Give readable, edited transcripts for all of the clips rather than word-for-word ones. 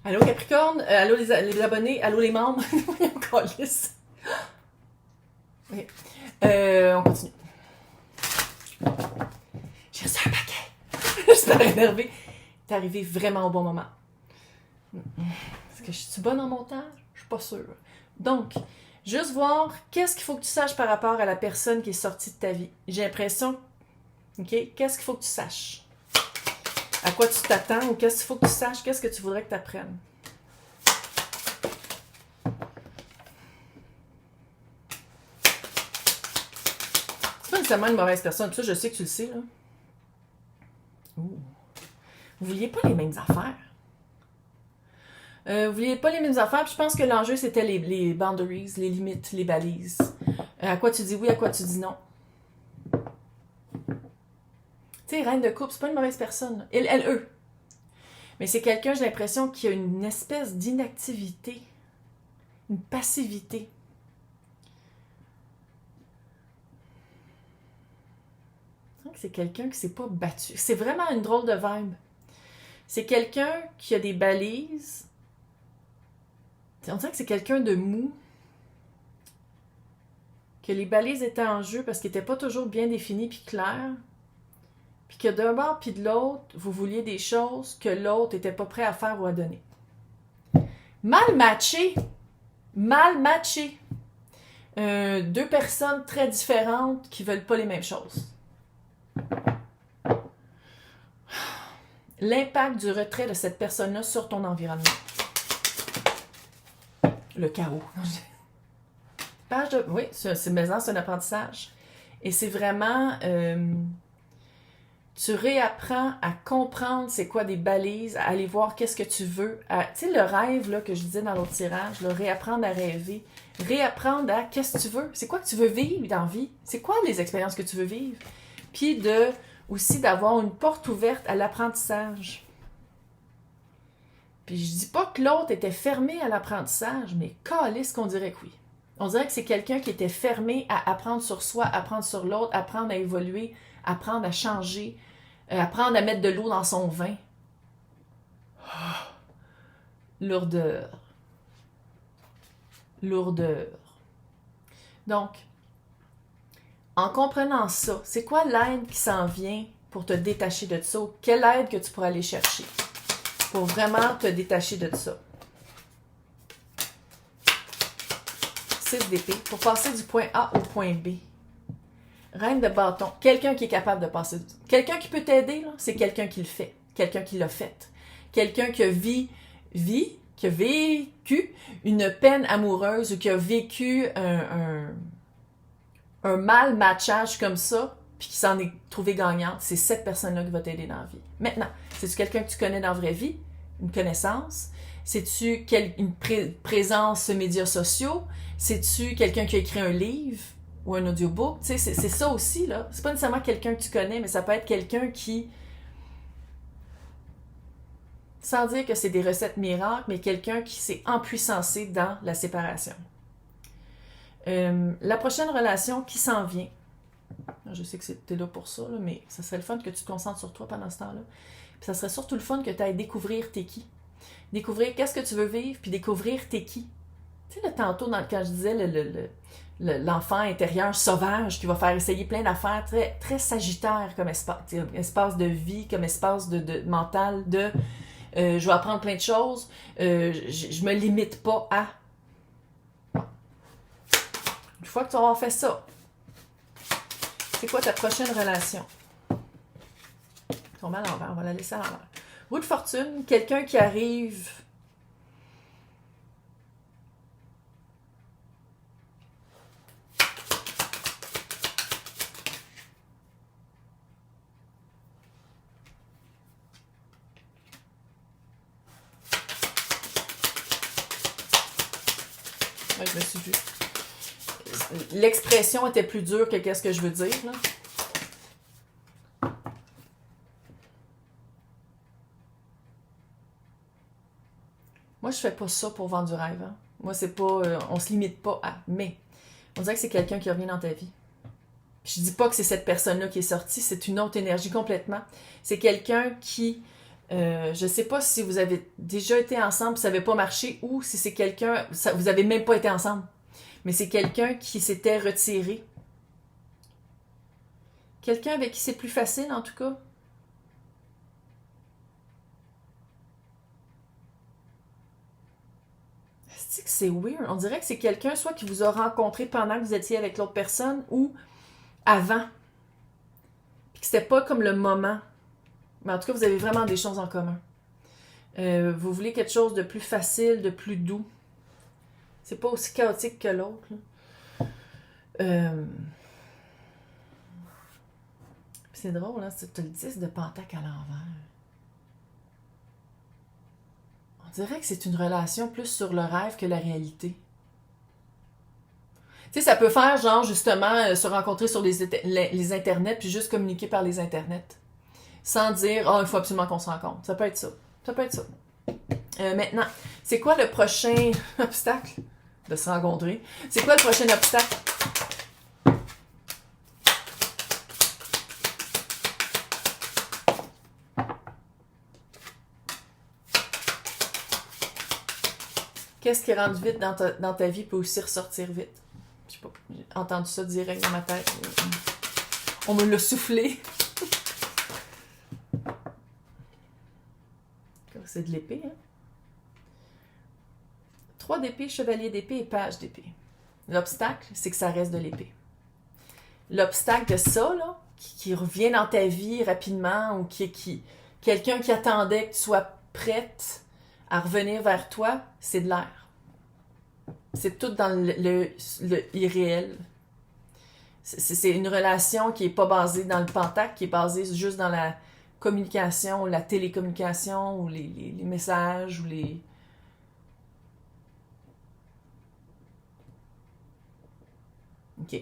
Allô Capricorne, allô les abonnés, allô les membres. On calisse. Ok. On continue. J'ai reçu un paquet. Je suis énervée. T'es arrivé vraiment au bon moment. Est-ce que je suis bonne en montage? Je suis pas sûre. Donc, juste voir qu'est-ce qu'il faut que tu saches par rapport à la personne qui est sortie de ta vie. J'ai l'impression, ok, qu'est-ce qu'il faut que tu saches? À quoi tu t'attends ou qu'est-ce qu'il faut que tu saches? Qu'est-ce que tu voudrais que tu apprennes? C'est pas nécessairement une mauvaise personne. Ça, je sais que tu le sais, là. Ouh. Vous vouliez pas les mêmes affaires. Vous vouliez pas les mêmes affaires, puis je pense que l'enjeu, c'était les boundaries, les limites, les balises. À quoi tu dis oui, à quoi tu dis non. Tu sais, reine de couple, c'est pas une mauvaise personne. Eux. Mais c'est quelqu'un, j'ai l'impression, qui a une espèce d'inactivité, une passivité. C'est quelqu'un qui s'est pas battu. C'est vraiment une drôle de vibe. C'est quelqu'un qui a des balises. On dirait que c'est quelqu'un de mou. Que les balises étaient en jeu parce qu'ils n'étaient pas toujours bien définis puis clairs. Puis que d'un bord puis de l'autre, vous vouliez des choses que l'autre n'était pas prêt à faire ou à donner. Mal matché. Mal matché. Deux personnes très différentes qui veulent pas les mêmes choses. L'impact du retrait de cette personne-là sur ton environnement. Le chaos. Page de... Oui, c'est un apprentissage. Et c'est vraiment... tu réapprends à comprendre c'est quoi des balises, à aller voir qu'est-ce que tu veux. Tu sais, le rêve là, que je disais dans l'autre tirage, là, réapprendre à rêver. Réapprendre à qu'est-ce que tu veux. C'est quoi que tu veux vivre dans la vie? C'est quoi les expériences que tu veux vivre? Puis aussi d'avoir une porte ouverte à l'apprentissage. Puis je dis pas que l'autre était fermé à l'apprentissage, mais calisse qu'on dirait que oui. On dirait que c'est quelqu'un qui était fermé à apprendre sur soi, apprendre sur l'autre, apprendre à évoluer, apprendre à changer, apprendre à mettre de l'eau dans son vin. Lourdeur. Lourdeur. Donc, en comprenant ça, c'est quoi l'aide qui s'en vient pour te détacher de ça? Quelle aide que tu pourrais aller chercher pour vraiment te détacher de ça? 6 d'épée, pour passer du point A au point B. Reine de bâton, quelqu'un qui est capable de passer. Quelqu'un qui peut t'aider, là, c'est quelqu'un qui le fait. Quelqu'un qui l'a fait. Quelqu'un qui a vécu une peine amoureuse ou qui a vécu un mal matchage comme ça, puis qui s'en est trouvé gagnante. C'est cette personne-là qui va t'aider dans la vie. Maintenant, c'est-tu quelqu'un que tu connais dans la vraie vie? Une connaissance? C'est-tu une présence médias sociaux? C'est-tu quelqu'un qui a écrit un livre ou un audiobook? Tu sais, c'est ça aussi, là. C'est pas nécessairement quelqu'un que tu connais, mais ça peut être quelqu'un qui, sans dire que c'est des recettes miracles, mais quelqu'un qui s'est empuissancé dans la séparation. La prochaine relation qui s'en vient. Je sais que t'es là pour ça, là, mais ça serait le fun que tu te concentres sur toi pendant ce temps-là. Puis ça serait surtout le fun que tu ailles découvrir t'es qui. Découvrir qu'est-ce que tu veux vivre, puis découvrir t'es qui. Tu sais, là, tantôt, quand je disais l'enfant intérieur sauvage qui va faire essayer plein d'affaires, très, très sagittaire comme espace de vie, comme espace de mental, je vais apprendre plein de choses, je me limite pas à. Une fois que tu vas avoir fait ça, c'est quoi ta prochaine relation? Tombe à l'envers, on va la laisser à l'envers. Roue de fortune, quelqu'un qui arrive. Ouais, je me suis vue. L'expression était plus dure que qu'est-ce que je veux dire, là. Moi, je fais pas ça pour vendre du rêve. Hein. Moi, c'est pas... on se limite pas à... Mais, on dirait que c'est quelqu'un qui revient dans ta vie. Je dis pas que c'est cette personne-là qui est sortie, c'est une autre énergie complètement. C'est quelqu'un qui Je sais pas si vous avez déjà été ensemble, ça n'avait pas marché, ou si c'est quelqu'un, vous avez même pas été ensemble, mais c'est quelqu'un qui s'était retiré. Quelqu'un avec qui c'est plus facile, en tout cas. C'est weird. On dirait que c'est quelqu'un soit qui vous a rencontré pendant que vous étiez avec l'autre personne ou avant. Puis que c'était pas comme le moment. Mais en tout cas, vous avez vraiment des choses en commun. Vous voulez quelque chose de plus facile, de plus doux. C'est pas aussi chaotique que l'autre. C'est drôle, hein? Tu as le 10 de pentacle à l'envers. On dirait que c'est une relation plus sur le rêve que la réalité. Tu sais, ça peut faire genre justement se rencontrer sur les internets puis juste communiquer par les internets. Sans dire, il faut absolument qu'on se rencontre. Ça peut être ça. Ça peut être ça. Maintenant, c'est quoi le prochain obstacle de se rencontrer? C'est quoi le prochain obstacle? Qu'est-ce qui rentre vite dans ta vie peut aussi ressortir vite? Je sais pas, j'ai entendu ça direct dans ma tête. On me l'a soufflé. C'est de l'épée, hein? 3 d'épée, chevalier d'épée et page d'épée. L'obstacle, c'est que ça reste de l'épée. L'obstacle de ça, là, qui revient dans ta vie rapidement, ou quelqu'un qui attendait que tu sois prête à revenir vers toi, c'est de l'air. C'est tout dans le irréel. C'est une relation qui n'est pas basée dans le pentacle, qui est basée juste dans la communication, la télécommunication, ou les messages, ou les... OK.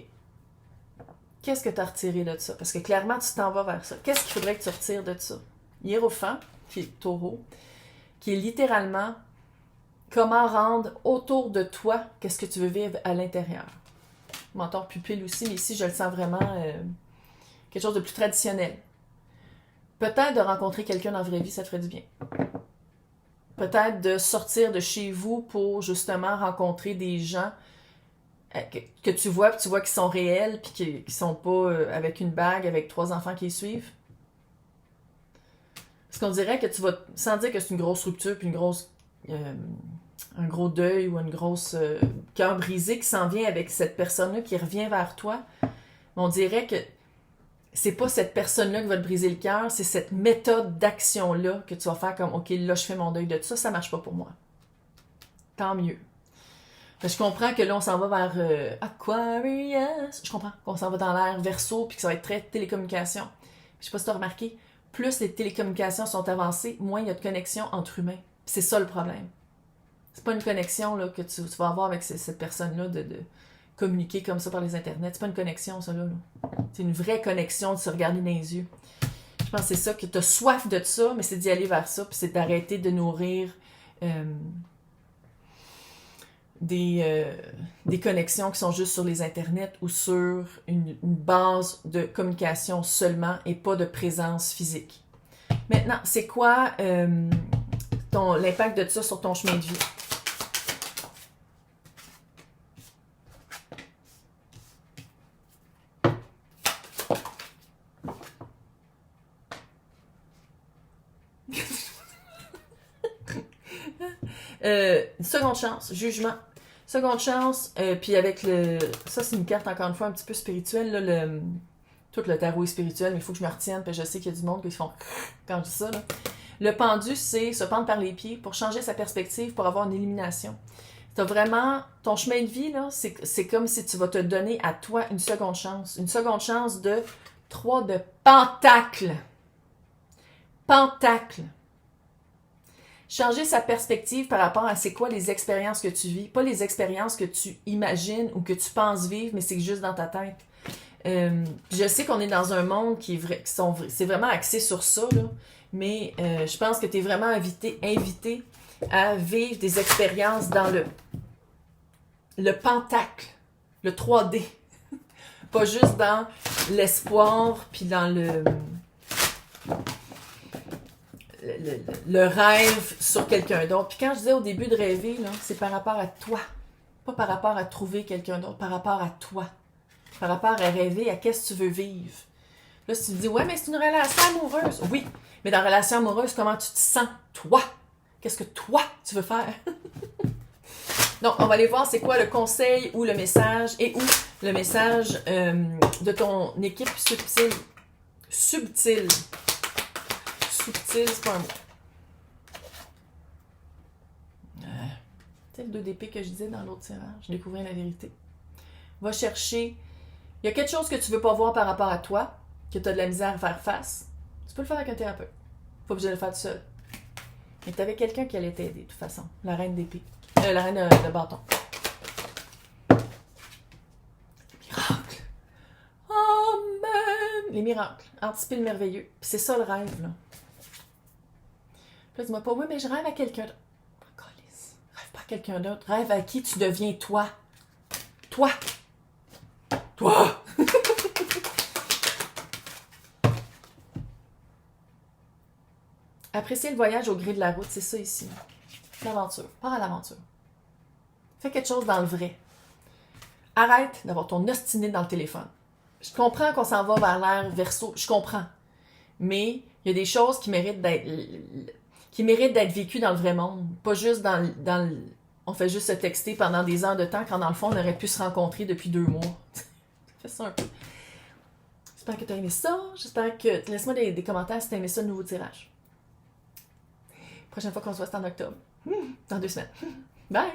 Qu'est-ce que tu as retiré de ça? Parce que clairement, tu t'en vas vers ça. Qu'est-ce qu'il faudrait que tu retires de ça? Hiérophant, qui est taureau, qui est littéralement comment rendre autour de toi qu'est-ce que tu veux vivre à l'intérieur. Mentor pupille aussi, mais ici, je le sens vraiment quelque chose de plus traditionnel. Peut-être de rencontrer quelqu'un dans la vraie vie, ça te ferait du bien. Peut-être de sortir de chez vous pour justement rencontrer des gens que tu vois, puis tu vois qu'ils sont réels, puis qu'ils ne sont pas avec une bague, avec 3 enfants qui les suivent. Parce qu'on dirait que tu vas, sans dire que c'est une grosse rupture, puis un gros deuil ou une grosse cœur brisé qui s'en vient avec cette personne-là qui revient vers toi, on dirait que c'est pas cette personne-là qui va te briser le cœur, c'est cette méthode d'action-là que tu vas faire comme, OK, là, je fais mon deuil de ça, ça marche pas pour moi. Tant mieux. Je comprends que là, on s'en va vers Aquarius. Je comprends qu'on s'en va dans l'air Verseau, puis que ça va être très télécommunication. Je sais pas si tu as remarqué, plus les télécommunications sont avancées, moins il y a de connexion entre humains. Puis c'est ça le problème. C'est pas une connexion là, que tu vas avoir avec cette personne-là de communiquer comme ça par les internets. C'est pas une connexion, ça, là. C'est une vraie connexion de se regarder dans les yeux. Je pense que c'est ça, que tu as soif de ça, mais c'est d'y aller vers ça, puis c'est d'arrêter de nourrir des connexions qui sont juste sur les internets ou sur une base de communication seulement et pas de présence physique. Maintenant, c'est quoi l'impact de ça sur ton chemin de vie? Seconde chance, jugement. Seconde chance, puis avec le... Ça, c'est une carte, encore une fois, un petit peu spirituelle. Là, tout le tarot est spirituel, mais il faut que je me retienne, parce que je sais qu'il y a du monde qui font... Quand je dis ça, là. Le pendu, c'est se pendre par les pieds pour changer sa perspective, pour avoir une élimination. T'as vraiment... Ton chemin de vie, là, c'est comme si tu vas te donner à toi une seconde chance. Une seconde chance de 3 de pentacle. Pentacle. Changer sa perspective par rapport à c'est quoi les expériences que tu vis. Pas les expériences que tu imagines ou que tu penses vivre, mais c'est juste dans ta tête. Je sais qu'on est dans un monde qui est vrai, c'est vraiment axé sur ça, là, mais je pense que tu es vraiment invité à vivre des expériences dans le pentacle, le 3D. Pas juste dans l'espoir, puis dans le rêve sur quelqu'un d'autre. Puis quand je disais au début de rêver, là, c'est par rapport à toi. Pas par rapport à trouver quelqu'un d'autre, par rapport à toi. Par rapport à rêver, à qu'est-ce que tu veux vivre. Là, si tu me dis, ouais, mais c'est une relation amoureuse. Oui, mais dans la relation amoureuse, comment tu te sens, toi? Qu'est-ce que toi, tu veux faire? Donc, on va aller voir c'est quoi le conseil ou le message et ou le message de ton équipe subtile. Subtile. Subtile, c'est pas un mot. C'est le 2 d'épée que je disais dans l'autre tirage. Découvrir la vérité. Va chercher. Il y a quelque chose que tu veux pas voir par rapport à toi, que tu as de la misère à faire face. Tu peux le faire avec un thérapeute. Pas obligé de le faire tout seul. Mais tu avais quelqu'un qui allait t'aider, de toute façon. La reine d'épée. La reine de bâton. Miracle. Amen. Les miracles. Anticiper le merveilleux. Puis c'est ça le rêve, là. Puis là, dis-moi pas, oui, mais je rêve à quelqu'un d'autre. Rêve pas à quelqu'un d'autre. Rêve à qui tu deviens toi. Toi. Toi. Apprécier le voyage au gré de la route, c'est ça ici. L'aventure. Pars à l'aventure. Fais quelque chose dans le vrai. Arrête d'avoir ton ostiné dans le téléphone. Je comprends qu'on s'en va vers l'ère verso. Je comprends. Mais il y a des choses qui méritent d'être vécues dans le vrai monde. Pas juste on fait juste se texter pendant des heures de temps quand dans le fond on aurait pu se rencontrer depuis 2 mois. Fais ça un peu. J'espère que tu as aimé ça. J'espère que... Laisse-moi des commentaires si tu as aimé ça, le nouveau tirage. Prochaine fois qu'on se voit, c'est en octobre. Dans 2 semaines. Bye!